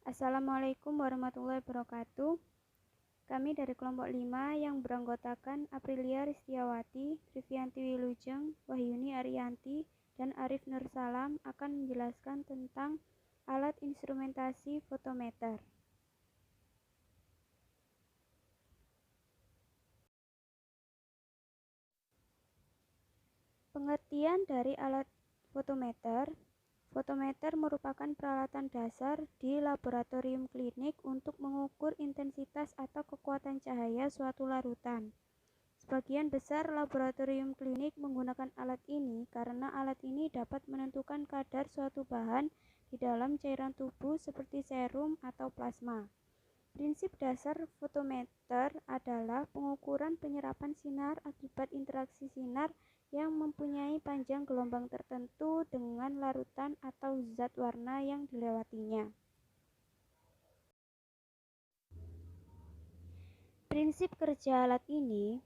Assalamualaikum warahmatullahi wabarakatuh. Kami dari kelompok 5 yang beranggotakan Aprilia Ristiawati, Trivianti Wilujeng, Wahyuni Ariyanti, dan Arif Nursalam akan menjelaskan tentang alat instrumentasi fotometer. Pengertian dari alat fotometer. Fotometer merupakan peralatan dasar di laboratorium klinik untuk mengukur intensitas atau kekuatan cahaya suatu larutan. Sebagian besar laboratorium klinik menggunakan alat ini karena alat ini dapat menentukan kadar suatu bahan di dalam cairan tubuh seperti serum atau plasma. Prinsip dasar fotometer adalah pengukuran penyerapan sinar akibat interaksi sinar yang mempunyai panjang gelombang tertentu dengan larutan atau zat warna yang dilewatinya. Prinsip kerja alat ini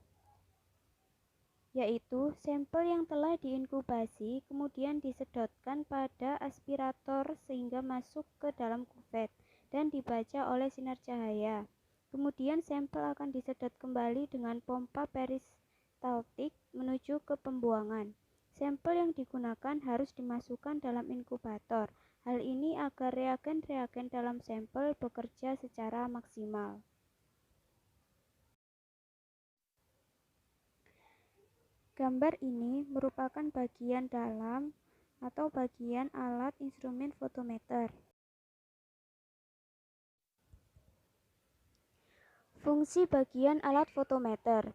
yaitu sampel yang telah diinkubasi kemudian disedotkan pada aspirator sehingga masuk ke dalam kuvet dan dibaca oleh sinar cahaya. Kemudian sampel akan disedot kembali dengan pompa peristaltik menuju ke pembuangan. Sampel yang digunakan harus dimasukkan dalam inkubator. Hal ini agar reagen-reagen dalam sampel bekerja secara maksimal. Gambar ini merupakan bagian dalam atau bagian alat instrumen fotometer. Fungsi bagian alat fotometer.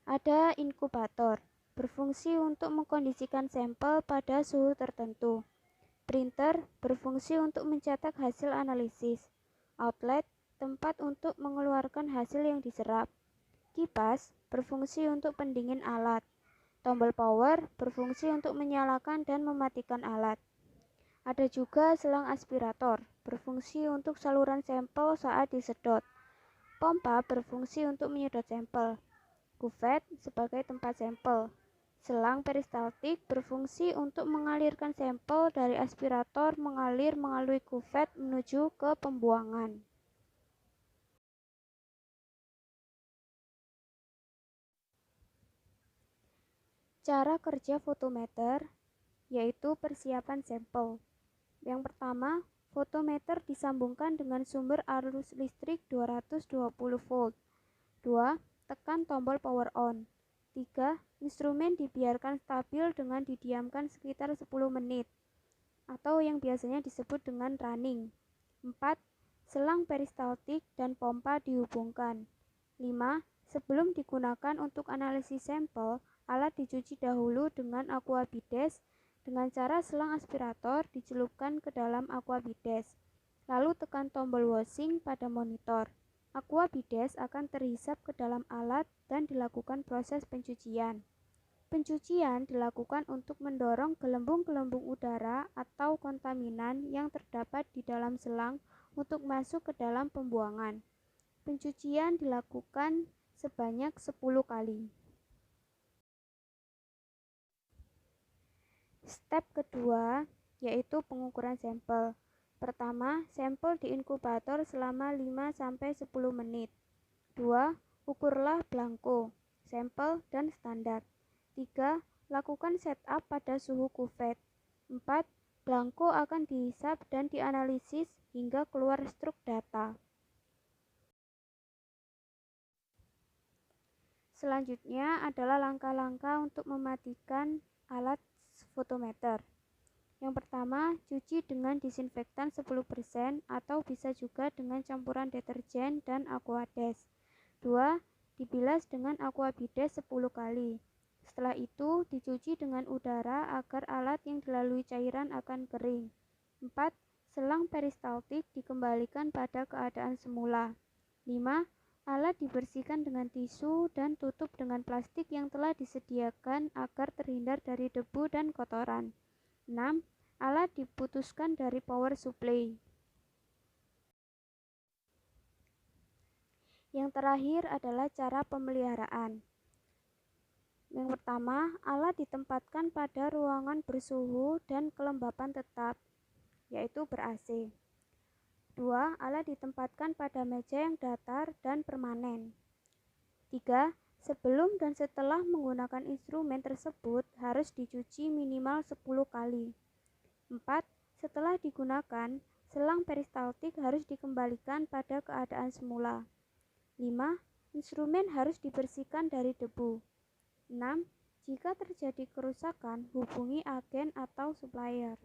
Ada inkubator, berfungsi untuk mengkondisikan sampel pada suhu tertentu. Printer, berfungsi untuk mencetak hasil analisis. Outlet, tempat untuk mengeluarkan hasil yang diserap. Kipas, berfungsi untuk pendingin alat. Tombol power berfungsi untuk menyalakan dan mematikan alat. Ada juga selang aspirator, berfungsi untuk saluran sampel saat disedot. Pompa berfungsi untuk menyedot sampel. Kuvet sebagai tempat sampel. Selang peristaltik berfungsi untuk mengalirkan sampel dari aspirator mengalir melalui kuvet menuju ke pembuangan. Cara kerja fotometer yaitu persiapan sampel. Yang pertama, fotometer disambungkan dengan sumber arus listrik 220 volt. 2. Tekan tombol power on. 3. Instrumen dibiarkan stabil dengan didiamkan sekitar 10 menit atau yang biasanya disebut dengan running. 4. Selang peristaltik dan pompa dihubungkan. 5. Sebelum digunakan untuk analisis sampel, alat dicuci dahulu dengan aqua bides dengan cara selang aspirator dicelupkan ke dalam aqua bides. Lalu tekan tombol washing pada monitor. Aqua bides akan terhisap ke dalam alat dan dilakukan proses pencucian. Pencucian dilakukan untuk mendorong gelembung-gelembung udara atau kontaminan yang terdapat di dalam selang untuk masuk ke dalam pembuangan. Pencucian dilakukan sebanyak 10 kali. Step kedua yaitu pengukuran sampel. Pertama, sampel diinkubator selama 5-10 menit. 2. Ukurlah blanko, sampel, dan standar. 3. Lakukan setup pada suhu kuvet. 4. Blanko akan dihisap dan dianalisis hingga keluar struk data. Selanjutnya adalah langkah-langkah untuk mematikan alat fotometer. Yang pertama, cuci dengan disinfektan 10% atau bisa juga dengan campuran deterjen dan aquades. 2. Dibilas dengan aqua bides 10 kali. Setelah itu, dicuci dengan udara agar alat yang dilalui cairan akan kering. 4. Selang peristaltik dikembalikan pada keadaan semula. 5. Alat dibersihkan dengan tisu dan tutup dengan plastik yang telah disediakan agar terhindar dari debu dan kotoran. 6. Alat diputuskan dari power supply. Yang terakhir adalah cara pemeliharaan. Yang pertama, alat ditempatkan pada ruangan bersuhu dan kelembapan tetap, yaitu ber-AC. 2. Alat ditempatkan pada meja yang datar dan permanen. 3. Sebelum dan setelah menggunakan instrumen tersebut harus dicuci minimal 10 kali. 4. Setelah digunakan, selang peristaltik harus dikembalikan pada keadaan semula. 5. Instrumen harus dibersihkan dari debu. 6. Jika terjadi kerusakan, hubungi agen atau supplier.